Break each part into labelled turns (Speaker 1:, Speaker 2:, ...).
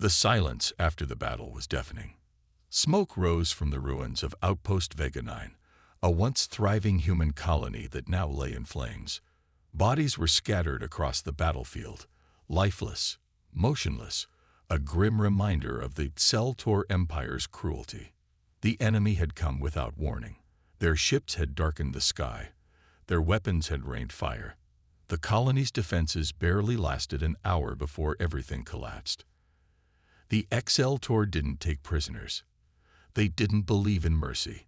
Speaker 1: The silence after the battle was deafening. Smoke rose from the ruins of Outpost Vega 9, a once thriving human colony that now lay in flames. Bodies were scattered across the battlefield, lifeless, motionless, a grim reminder of the Cell-Tor Empire's cruelty. The enemy had come without warning. Their ships had darkened the sky. Their weapons had rained fire. The colony's defenses barely lasted an hour before everything collapsed. The Cell-Tor didn't take prisoners. They didn't believe in mercy.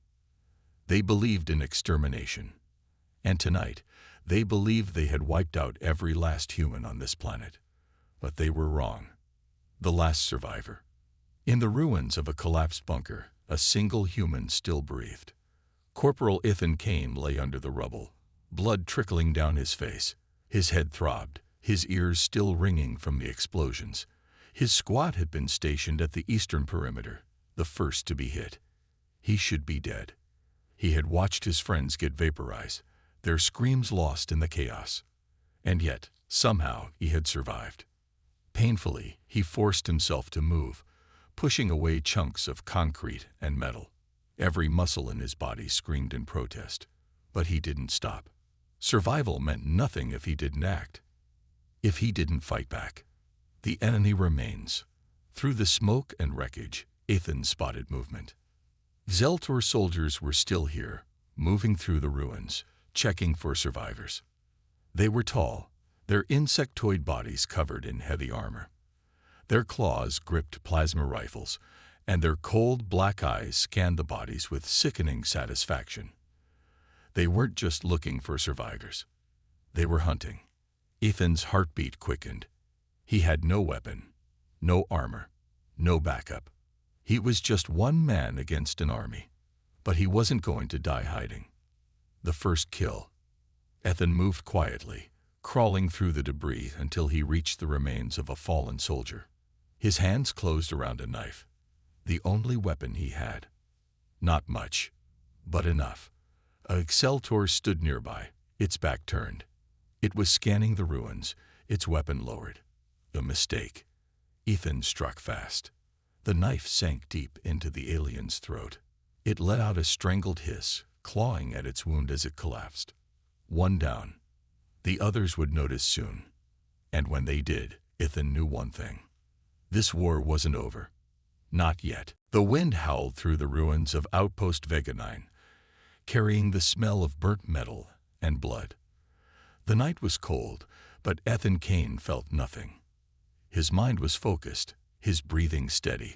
Speaker 1: They believed in extermination. And tonight, they believed they had wiped out every last human on this planet. But they were wrong. The last survivor. In the ruins of a collapsed bunker, a single human still breathed. Corporal Ethan Kane lay under the rubble, blood trickling down his face. His head throbbed, his ears still ringing from the explosions. His squad had been stationed at the eastern perimeter, the first to be hit. He should be dead. He had watched his friends get vaporized, their screams lost in the chaos. And yet, somehow, he had survived. Painfully, he forced himself to move, pushing away chunks of concrete and metal. Every muscle in his body screamed in protest. But he didn't stop. Survival meant nothing if he didn't act. If he didn't fight back. The enemy remains. Through the smoke and wreckage, Ethan spotted movement. Cell-Tor soldiers were still here, moving through the ruins, checking for survivors. They were tall, their insectoid bodies covered in heavy armor. Their claws gripped plasma rifles, and their cold black eyes scanned the bodies with sickening satisfaction. They weren't just looking for survivors. They were hunting. Ethan's heartbeat quickened. He had no weapon, no armor, no backup. He was just one man against an army. But he wasn't going to die hiding. The first kill. Ethan moved quietly, crawling through the debris until he reached the remains of a fallen soldier. His hands closed around a knife, the only weapon he had. Not much, but enough. A Cell-Tor stood nearby, its back turned. It was scanning the ruins, its weapon lowered. A mistake. Ethan struck fast. The knife sank deep into the alien's throat. It let out a strangled hiss, clawing at its wound as it collapsed. One down. The others would notice soon. And when they did, Ethan knew one thing. This war wasn't over. Not yet. The wind howled through the ruins of Outpost Vega 9, carrying the smell of burnt metal and blood. The night was cold, but Ethan Kane felt nothing. His mind was focused, his breathing steady.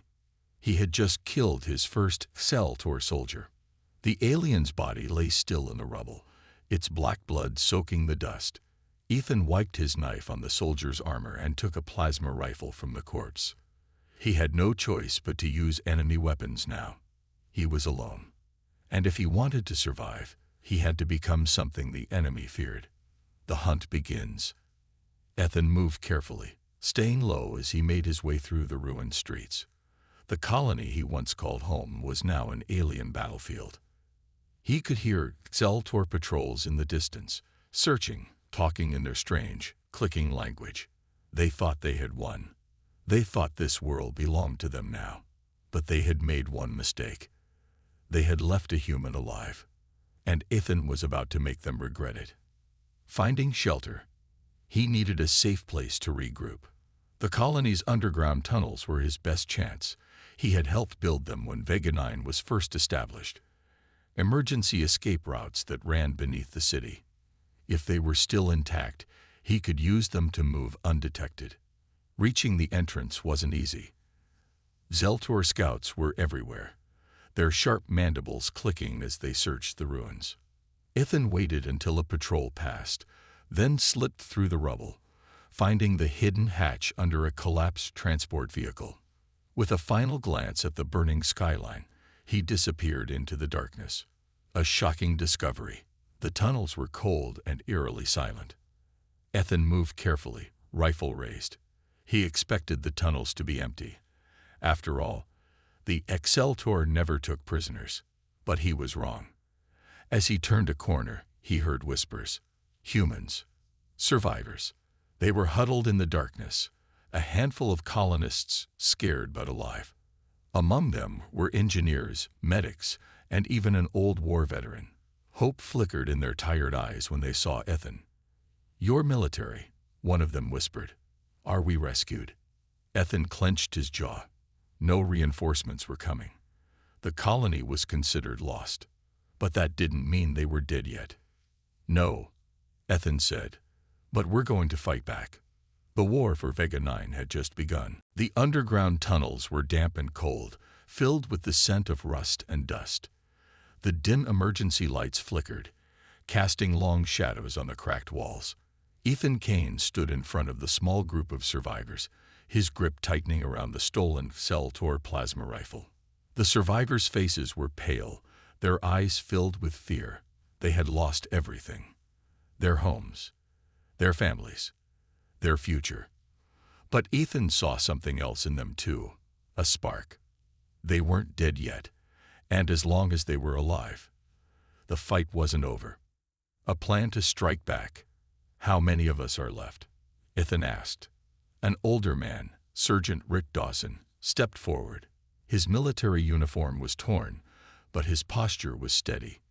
Speaker 1: He had just killed his first Cell-Tor soldier. The alien's body lay still in the rubble, its black blood soaking the dust. Ethan wiped his knife on the soldier's armor and took a plasma rifle from the corpse. He had no choice but to use enemy weapons now. He was alone. And if he wanted to survive, he had to become something the enemy feared. The hunt begins. Ethan moved carefully, staying low as he made his way through the ruined streets. The colony he once called home was now an alien battlefield. He could hear Cell-Tor patrols in the distance, searching, talking in their strange, clicking language. They thought they had won. They thought this world belonged to them now. But they had made one mistake. They had left a human alive. And Ethan was about to make them regret it. Finding shelter. He needed a safe place to regroup. The colony's underground tunnels were his best chance. He had helped build them when Vega 9 was first established. Emergency escape routes that ran beneath the city. If they were still intact, he could use them to move undetected. Reaching the entrance wasn't easy. Cell-Tor scouts were everywhere, their sharp mandibles clicking as they searched the ruins. Ethan waited until a patrol passed, then slipped through the rubble, finding the hidden hatch under a collapsed transport vehicle. With a final glance at the burning skyline, he disappeared into the darkness. A shocking discovery. The tunnels were cold and eerily silent. Ethan moved carefully, rifle raised. He expected the tunnels to be empty. After all, the Cell-Tor never took prisoners. But he was wrong. As he turned a corner, he heard whispers. Humans. Survivors. They were huddled in the darkness, a handful of colonists scared but alive. Among them were engineers, medics, and even an old war veteran. Hope flickered in their tired eyes when they saw Ethan. "You're military," one of them whispered. "Are we rescued?" Ethan clenched his jaw. No reinforcements were coming. The colony was considered lost. But that didn't mean they were dead yet. "No," Ethan said, "but we're going to fight back." The war for Vega 9 had just begun. The underground tunnels were damp and cold, filled with the scent of rust and dust. The dim emergency lights flickered, casting long shadows on the cracked walls. Ethan Kane stood in front of the small group of survivors, his grip tightening around the stolen Cell-Tor plasma rifle. The survivors' faces were pale, their eyes filled with fear. They had lost everything. Their homes, their families, their future. But Ethan saw something else in them too, a spark. They weren't dead yet, and as long as they were alive, the fight wasn't over. A plan to strike back. "How many of us are left?" Ethan asked. An older man, Sergeant Rick Dawson, stepped forward. His military uniform was torn, but his posture was steady.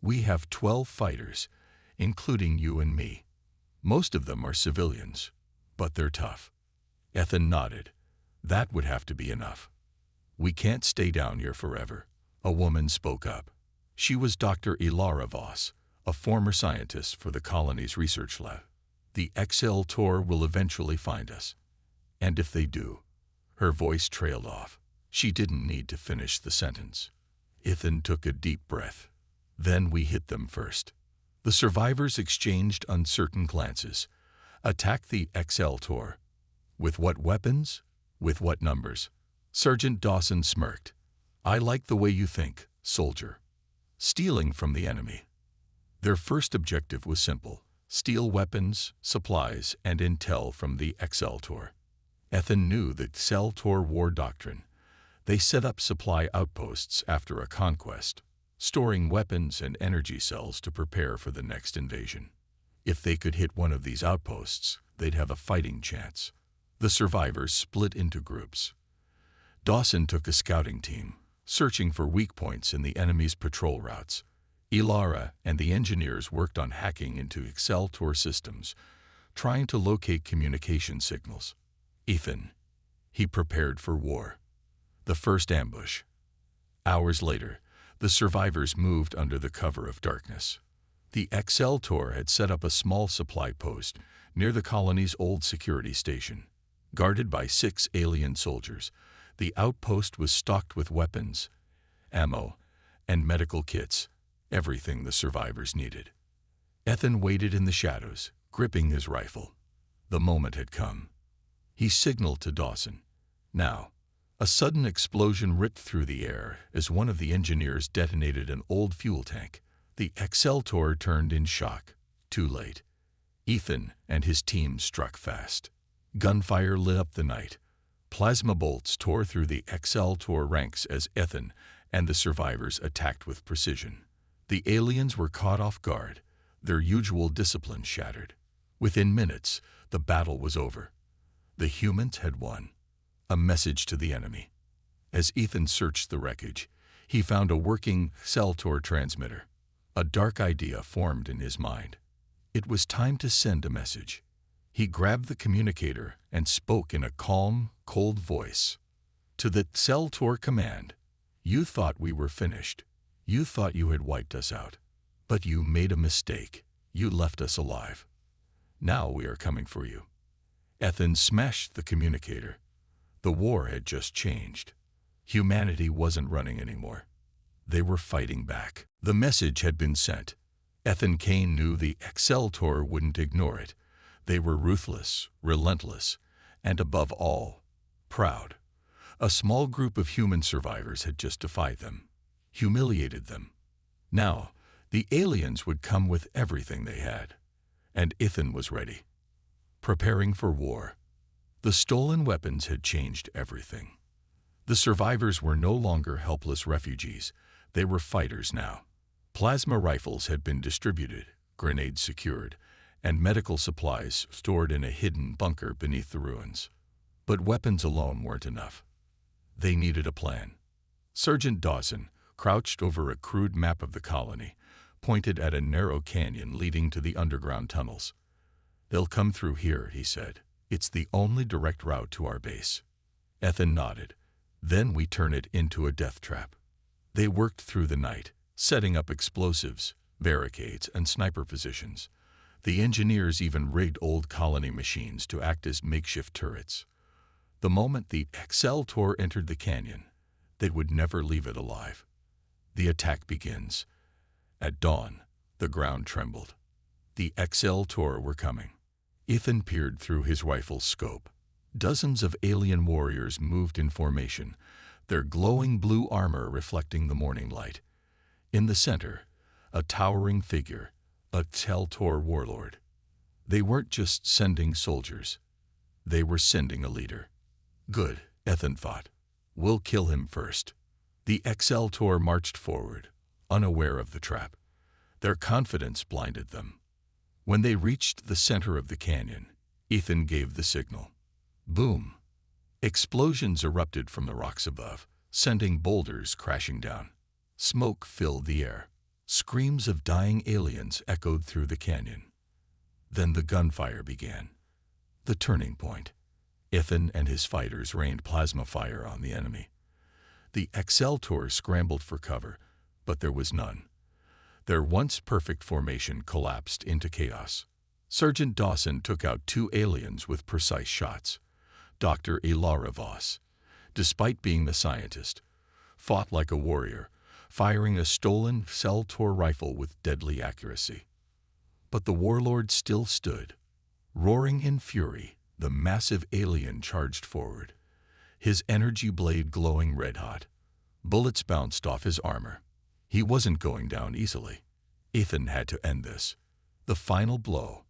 Speaker 1: "We have 12 fighters, including you and me. Most of them are civilians, but they're tough." Ethan nodded. "That would have to be enough." "We can't stay down here forever," a woman spoke up. She was Dr. Ilara Voss, a former scientist for the colony's research lab. "The Cell-Tor will eventually find us. And if they do—" Her voice trailed off. She didn't need to finish the sentence. Ethan took a deep breath. "Then we hit them first." The survivors exchanged uncertain glances. Attack the Cell-Tor. With what weapons? With what numbers? Sergeant Dawson smirked. "I like the way you think, soldier." Stealing from the enemy. Their first objective was simple: steal weapons, supplies, and intel from the Cell-Tor. Ethan knew the Cell-Tor war doctrine. They set up supply outposts after a conquest, storing weapons and energy cells to prepare for the next invasion. If they could hit one of these outposts, they'd have a fighting chance. The survivors split into groups. Dawson took a scouting team, searching for weak points in the enemy's patrol routes. Ilara and the engineers worked on hacking into Cell-Tor systems, trying to locate communication signals. Ethan, he prepared for war. The first ambush. Hours later, the survivors moved under the cover of darkness. The Cell-Tor had set up a small supply post near the colony's old security station. Guarded by 6 alien soldiers, the outpost was stocked with weapons, ammo, and medical kits, everything the survivors needed. Ethan waited in the shadows, gripping his rifle. The moment had come. He signaled to Dawson. Now, a sudden explosion ripped through the air as one of the engineers detonated an old fuel tank. The Cell-Tor turned in shock. Too late. Ethan and his team struck fast. Gunfire lit up the night. Plasma bolts tore through the Cell-Tor ranks as Ethan and the survivors attacked with precision. The aliens were caught off guard, their usual discipline shattered. Within minutes, the battle was over. The humans had won. A message to the enemy. As Ethan searched the wreckage, he found a working Cell-Tor transmitter. A dark idea formed in his mind. It was time to send a message. He grabbed the communicator and spoke in a calm, cold voice. "To the Cell-Tor command, you thought we were finished. You thought you had wiped us out. But you made a mistake. You left us alive. Now we are coming for you." Ethan smashed the communicator. The war had just changed. Humanity wasn't running anymore. They were fighting back. The message had been sent. Ethan Kane knew the Cell-Tor wouldn't ignore it. They were ruthless, relentless, and above all, proud. A small group of human survivors had just defied them, humiliated them. Now, the aliens would come with everything they had. And Ethan was ready. Preparing for war. The stolen weapons had changed everything. The survivors were no longer helpless refugees. They were fighters now. Plasma rifles had been distributed, grenades secured, and medical supplies stored in a hidden bunker beneath the ruins. But weapons alone weren't enough. They needed a plan. Sergeant Dawson, crouched over a crude map of the colony, pointed at a narrow canyon leading to the underground tunnels. "They'll come through here," he said. "It's the only direct route to our base." Ethan nodded. "Then we turn it into a death trap." They worked through the night, setting up explosives, barricades, and sniper positions. The engineers even rigged old colony machines to act as makeshift turrets. The moment the Exceltor entered the canyon, they would never leave it alive. The attack begins. At dawn, the ground trembled. The Exceltor were coming. Ethan peered through his rifle's scope. Dozens of alien warriors moved in formation, their glowing blue armor reflecting the morning light. In the center, a towering figure, a Exceltor warlord. They weren't just sending soldiers. They were sending a leader. Good, Ethan thought. We'll kill him first. The Exceltor marched forward, unaware of the trap. Their confidence blinded them. When they reached the center of the canyon, Ethan gave the signal. Boom! Explosions erupted from the rocks above, sending boulders crashing down. Smoke filled the air. Screams of dying aliens echoed through the canyon. Then the gunfire began. The turning point. Ethan and his fighters rained plasma fire on the enemy. The Exceltor scrambled for cover, but there was none. Their once perfect formation collapsed into chaos. Sergeant Dawson took out 2 aliens with precise shots. Dr. Ilara Voss, despite being the scientist, fought like a warrior, firing a stolen Exceltor rifle with deadly accuracy. But the warlord still stood. Roaring in fury, the massive alien charged forward, his energy blade glowing red-hot. Bullets bounced off his armor. He wasn't going down easily. Ethan had to end this. The final blow.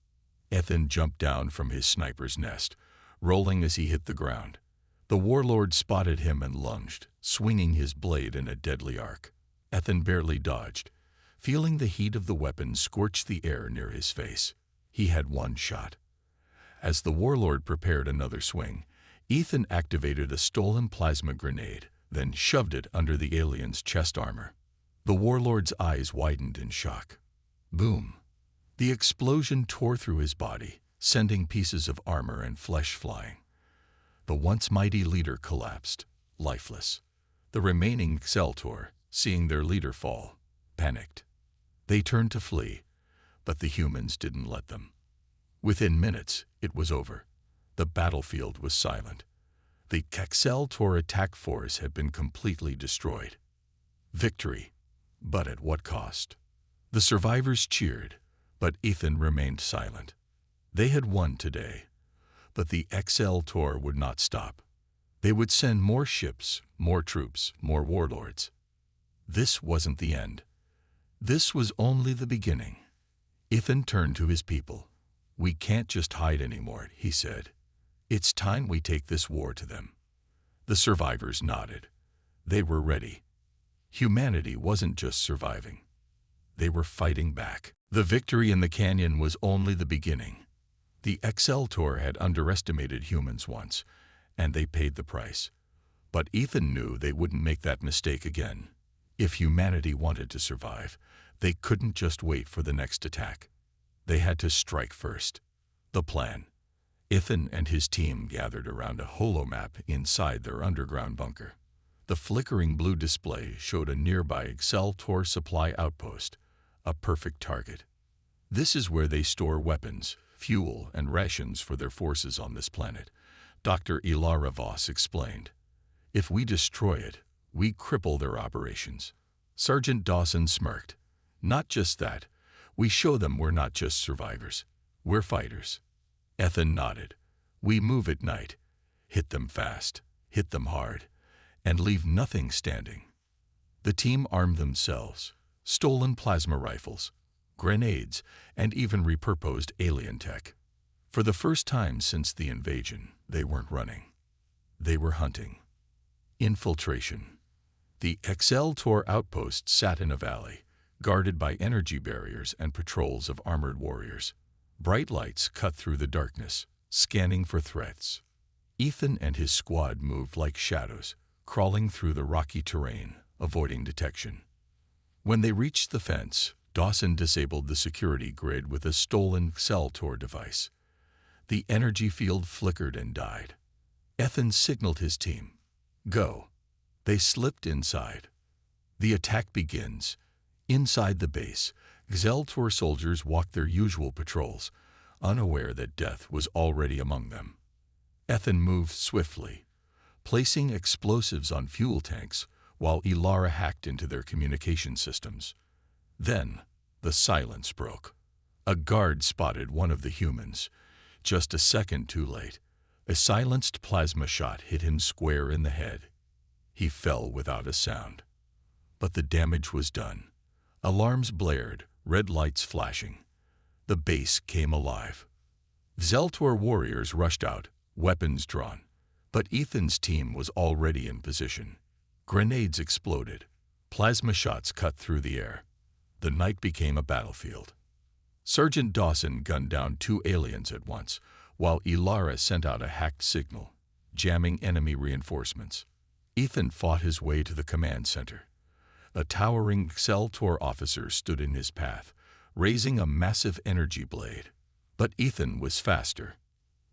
Speaker 1: Ethan jumped down from his sniper's nest, rolling as he hit the ground. The warlord spotted him and lunged, swinging his blade in a deadly arc. Ethan barely dodged, feeling the heat of the weapon scorch the air near his face. He had one shot. As the warlord prepared another swing, Ethan activated a stolen plasma grenade, then shoved it under the alien's chest armor. The warlord's eyes widened in shock. Boom! The explosion tore through his body, sending pieces of armor and flesh flying. The once mighty leader collapsed, lifeless. The remaining Exceltor, seeing their leader fall, panicked. They turned to flee, but the humans didn't let them. Within minutes, it was over. The battlefield was silent. The Exceltor attack force had been completely destroyed. Victory, but at what cost? The survivors cheered, but Ethan remained silent. They had won today, but the Exceltor would not stop. They would send more ships, more troops, more warlords. This wasn't the end. This was only the beginning. Ethan turned to his people. "We can't just hide anymore," he said. "It's time we take this war to them." The survivors nodded. They were ready. Humanity wasn't just surviving. They were fighting back. The victory in the canyon was only the beginning. The Exceltor had underestimated humans once, and they paid the price. But Ethan knew they wouldn't make that mistake again. If humanity wanted to survive, they couldn't just wait for the next attack. They had to strike first. The plan. Ethan and his team gathered around a holomap inside their underground bunker. The flickering blue display showed a nearby Exceltor supply outpost, a perfect target. "This is where they store weapons, fuel, and rations for their forces on this planet," Dr. Ilara Voss explained. "If we destroy it, we cripple their operations." Sergeant Dawson smirked. "Not just that. We show them we're not just survivors. We're fighters." Ethan nodded. "We move at night, hit them fast, hit them hard, and leave nothing standing." The team armed themselves, stolen plasma rifles, grenades, and even repurposed alien tech. For the first time since the invasion, they weren't running. They were hunting. Infiltration. The Exceltor outpost sat in a valley, guarded by energy barriers and patrols of armored warriors. Bright lights cut through the darkness, scanning for threats. Ethan and his squad moved like shadows, crawling through the rocky terrain, avoiding detection. When they reached the fence, Dawson disabled the security grid with a stolen Xeltor device. The energy field flickered and died. Ethan signaled his team. Go. They slipped inside. The attack begins. Inside the base, Xeltor soldiers walked their usual patrols, unaware that death was already among them. Ethan moved swiftly, placing explosives on fuel tanks while Ilara hacked into their communication systems. Then, the silence broke. A guard spotted one of the humans. Just a second too late, a silenced plasma shot hit him square in the head. He fell without a sound. But the damage was done. Alarms blared, red lights flashing. The base came alive. Xeltor warriors rushed out, weapons drawn. But Ethan's team was already in position. Grenades exploded. Plasma shots cut through the air. The night became a battlefield. Sergeant Dawson gunned down 2 aliens at once, while Ilara sent out a hacked signal, jamming enemy reinforcements. Ethan fought his way to the command center. A towering Xeltor officer stood in his path, raising a massive energy blade. But Ethan was faster.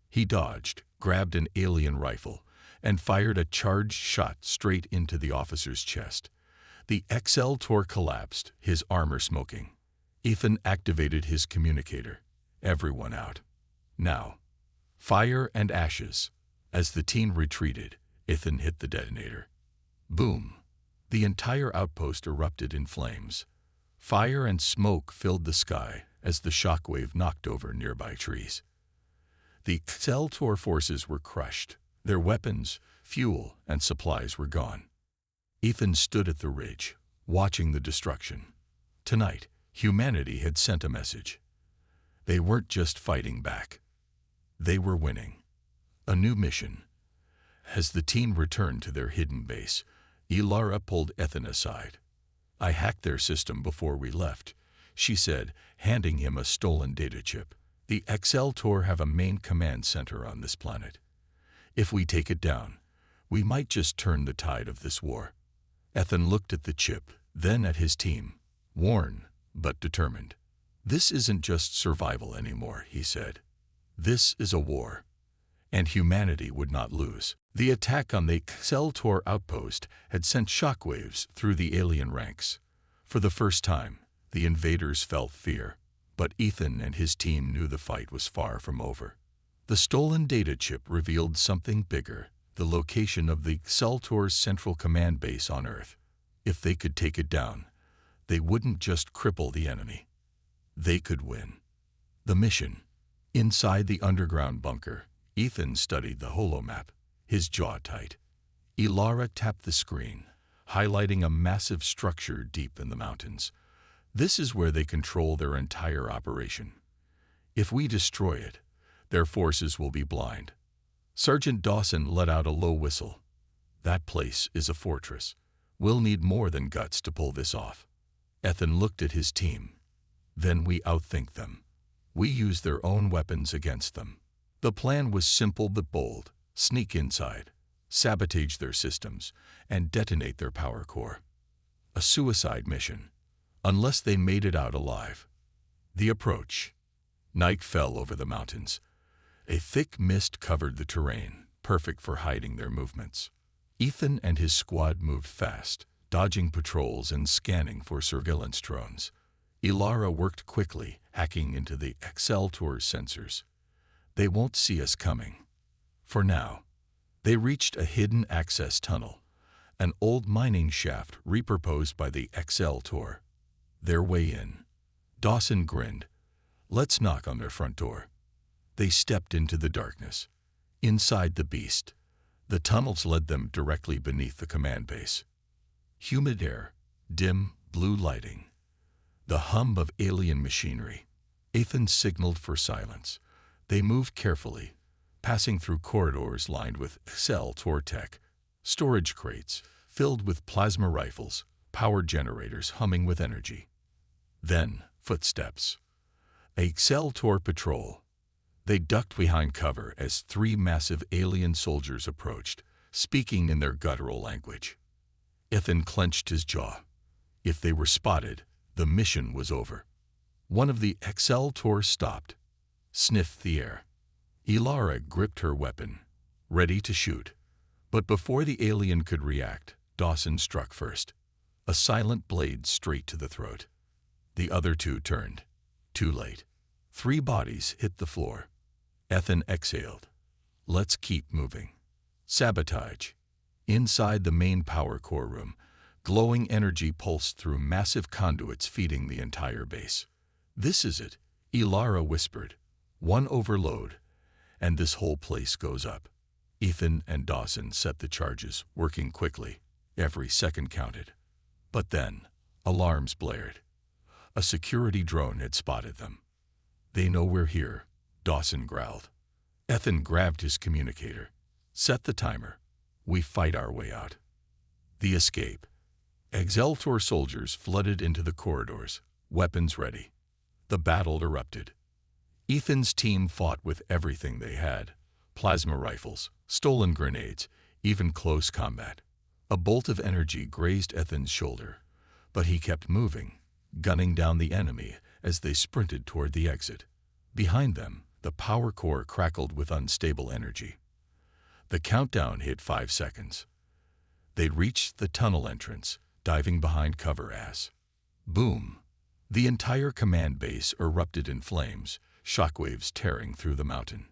Speaker 1: He dodged, grabbed an alien rifle, and fired a charged shot straight into the officer's chest. The Xeltor collapsed, his armor smoking. Ethan activated his communicator. Everyone out. Now. Fire and ashes. As the team retreated, Ethan hit the detonator. Boom. The entire outpost erupted in flames. Fire and smoke filled the sky as the shockwave knocked over nearby trees. The Xeltor forces were crushed. Their weapons, fuel, and supplies were gone. Ethan stood at the ridge, watching the destruction. Tonight, humanity had sent a message. They weren't just fighting back. They were winning. A new mission. As the team returned to their hidden base, Ilara pulled Ethan aside. I hacked their system before we left, she said, handing him a stolen data chip. The Xeltor have a main command center on this planet. If we take it down, we might just turn the tide of this war. Ethan looked at the chip, then at his team, worn but determined. This isn't just survival anymore, he said. This is a war, and humanity would not lose. The attack on the Xeltor outpost had sent shockwaves through the alien ranks. For the first time, the invaders felt fear, but Ethan and his team knew the fight was far from over. The stolen data chip revealed something bigger, the location of the Xeltor's central command base on Earth. If they could take it down, they wouldn't just cripple the enemy. They could win. The mission. Inside the underground bunker, Ethan studied the holomap, his jaw tight. Ilara tapped the screen, highlighting a massive structure deep in the mountains. This is where they control their entire operation. If we destroy it, their forces will be blind. Sergeant Dawson let out a low whistle. That place is a fortress. We'll need more than guts to pull this off. Ethan looked at his team. Then we outthink them. We use their own weapons against them. The plan was simple but bold. Sneak inside, sabotage their systems, and detonate their power core. A suicide mission, unless they made it out alive. The approach. Night fell over the mountains. A thick mist covered the terrain, perfect for hiding their movements. Ethan and his squad moved fast, dodging patrols and scanning for surveillance drones. Ilara worked quickly, hacking into the Xeltor's sensors. They won't see us coming. For now, they reached a hidden access tunnel, an old mining shaft repurposed by the Xeltor. Their way in. Dawson grinned. Let's knock on their front door. They stepped into the darkness. Inside the beast, the tunnels led them directly beneath the command base. Humid air, dim, blue lighting. The hum of alien machinery. Ethan signaled for silence. They moved carefully, passing through corridors lined with Xeltor tech, storage crates filled with plasma rifles, power generators humming with energy. Then, footsteps. A Xeltor patrol. They ducked behind cover as three massive alien soldiers approached, speaking in their guttural language. Ethan clenched his jaw. If they were spotted, the mission was over. One of the Exceltors stopped, sniffed the air. Ilara gripped her weapon, ready to shoot. But before the alien could react, Dawson struck first, a silent blade straight to the throat. The other two turned. Too late. Three bodies hit the floor. Ethan exhaled. Let's keep moving. Sabotage. Inside the main power core room, glowing energy pulsed through massive conduits feeding the entire base. This is it, Ilara whispered. One overload, and this whole place goes up. Ethan and Dawson set the charges, working quickly. Every second counted. But then, alarms blared. A security drone had spotted them. They know we're here, Dawson growled. Ethan grabbed his communicator. Set the timer. We fight our way out. The escape. Exceltor soldiers flooded into the corridors, weapons ready. The battle erupted. Ethan's team fought with everything they had. Plasma rifles, stolen grenades, even close combat. A bolt of energy grazed Ethan's shoulder, but he kept moving, gunning down the enemy as they sprinted toward the exit. Behind them, the power core crackled with unstable energy. The countdown hit 5 seconds. They reached the tunnel entrance, diving behind cover as. Boom! The entire command base erupted in flames, shockwaves tearing through the mountain.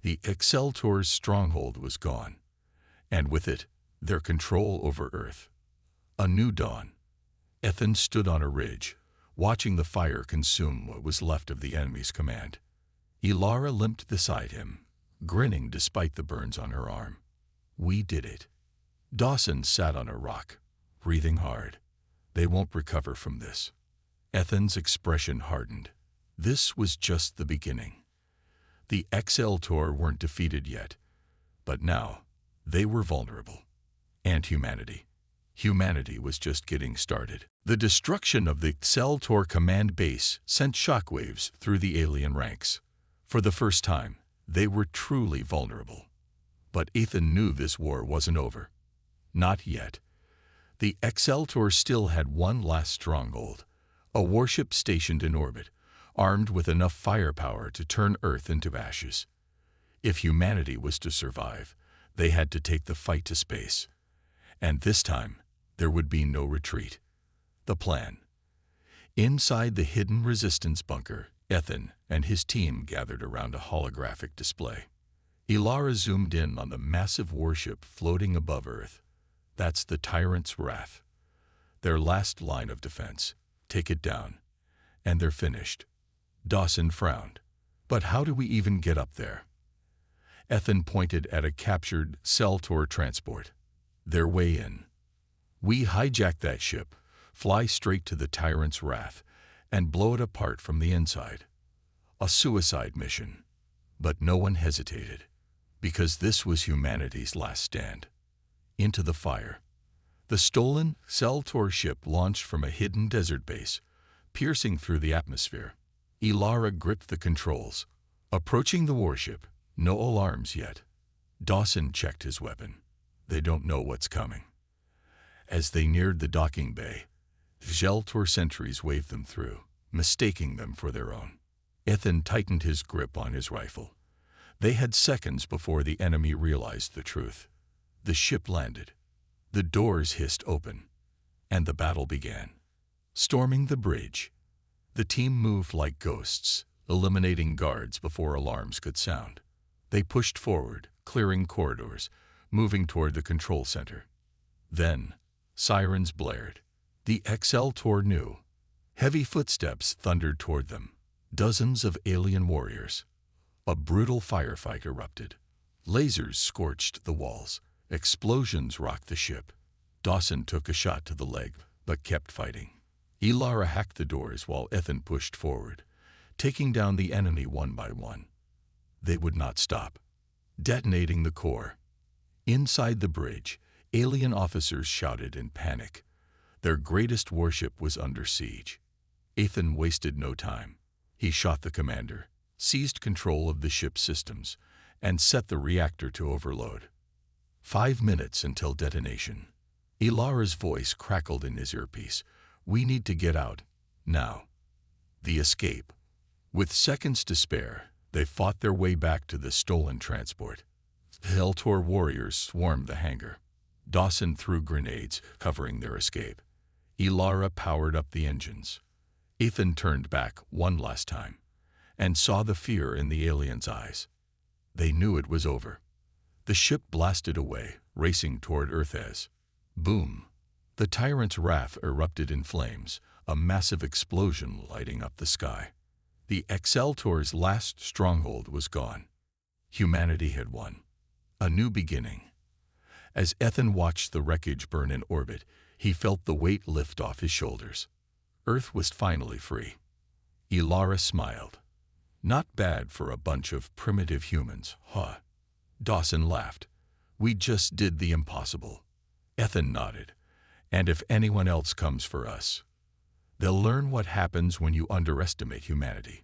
Speaker 1: The Exceltor's stronghold was gone, and with it, their control over Earth. A new dawn. Ethan stood on a ridge, watching the fire consume what was left of the enemy's command. Ilara limped beside him, grinning despite the burns on her arm. We did it. Dawson sat on a rock, breathing hard. They won't recover from this. Ethan's expression hardened. This was just the beginning. The Exceltor weren't defeated yet, but now they were vulnerable. And humanity. Humanity was just getting started. The destruction of the Exceltor command base sent shockwaves through the alien ranks. For the first time, they were truly vulnerable. But Ethan knew this war wasn't over. Not yet. The Exceltor still had one last stronghold, a warship stationed in orbit, armed with enough firepower to turn Earth into ashes. If humanity was to survive, they had to take the fight to space. And this time, there would be no retreat. The plan. Inside the hidden resistance bunker, Ethan and his team gathered around a holographic display. Ilara zoomed in on the massive warship floating above Earth. That's the Tyrant's Wrath. Their last line of defense. Take it down. And they're finished. Dawson frowned. But how do we even get up there? Ethan pointed at a captured Celtor transport. Their way in. We hijack that ship, fly straight to the Tyrant's Wrath, and blow it apart from the inside. A suicide mission. But no one hesitated, because this was humanity's last stand. Into the fire. The stolen Celtor ship launched from a hidden desert base, piercing through the atmosphere. Ilara gripped the controls. Approaching the warship, no alarms yet. Dawson checked his weapon. They don't know what's coming. As they neared the docking bay, Celtor sentries waved them through, mistaking them for their own. Ethan tightened his grip on his rifle. They had seconds before the enemy realized the truth. The ship landed. The doors hissed open, and the battle began. Storming the bridge, the team moved like ghosts, eliminating guards before alarms could sound. They pushed forward, clearing corridors, moving toward the control center. Then, sirens blared. The Exceltor knew. Heavy footsteps thundered toward them. Dozens of alien warriors. A brutal firefight erupted. Lasers scorched the walls. Explosions rocked the ship. Dawson took a shot to the leg, but kept fighting. Ilara hacked the doors while Ethan pushed forward, taking down the enemy one by one. They would not stop. Detonating the core. Inside the bridge, alien officers shouted in panic. Their greatest warship was under siege. Ethan wasted no time. He shot the commander, seized control of the ship's systems, and set the reactor to overload. 5 minutes until detonation. Ilara's voice crackled in his earpiece. We need to get out, now. The escape. With seconds to spare, they fought their way back to the stolen transport. Heltor warriors swarmed the hangar. Dawson threw grenades, covering their escape. Ilara powered up the engines. Ethan turned back one last time and saw the fear in the aliens' eyes. They knew it was over. The ship blasted away, racing toward Earth as. Boom! The tyrant's wrath erupted in flames, a massive explosion lighting up the sky. The Exceltor's last stronghold was gone. Humanity had won. A new beginning. As Ethan watched the wreckage burn in orbit, he felt the weight lift off his shoulders. Earth was finally free. Ilara smiled. Not bad for a bunch of primitive humans, huh? Dawson laughed. We just did the impossible. Ethan nodded. And if anyone else comes for us, they'll learn what happens when you underestimate humanity.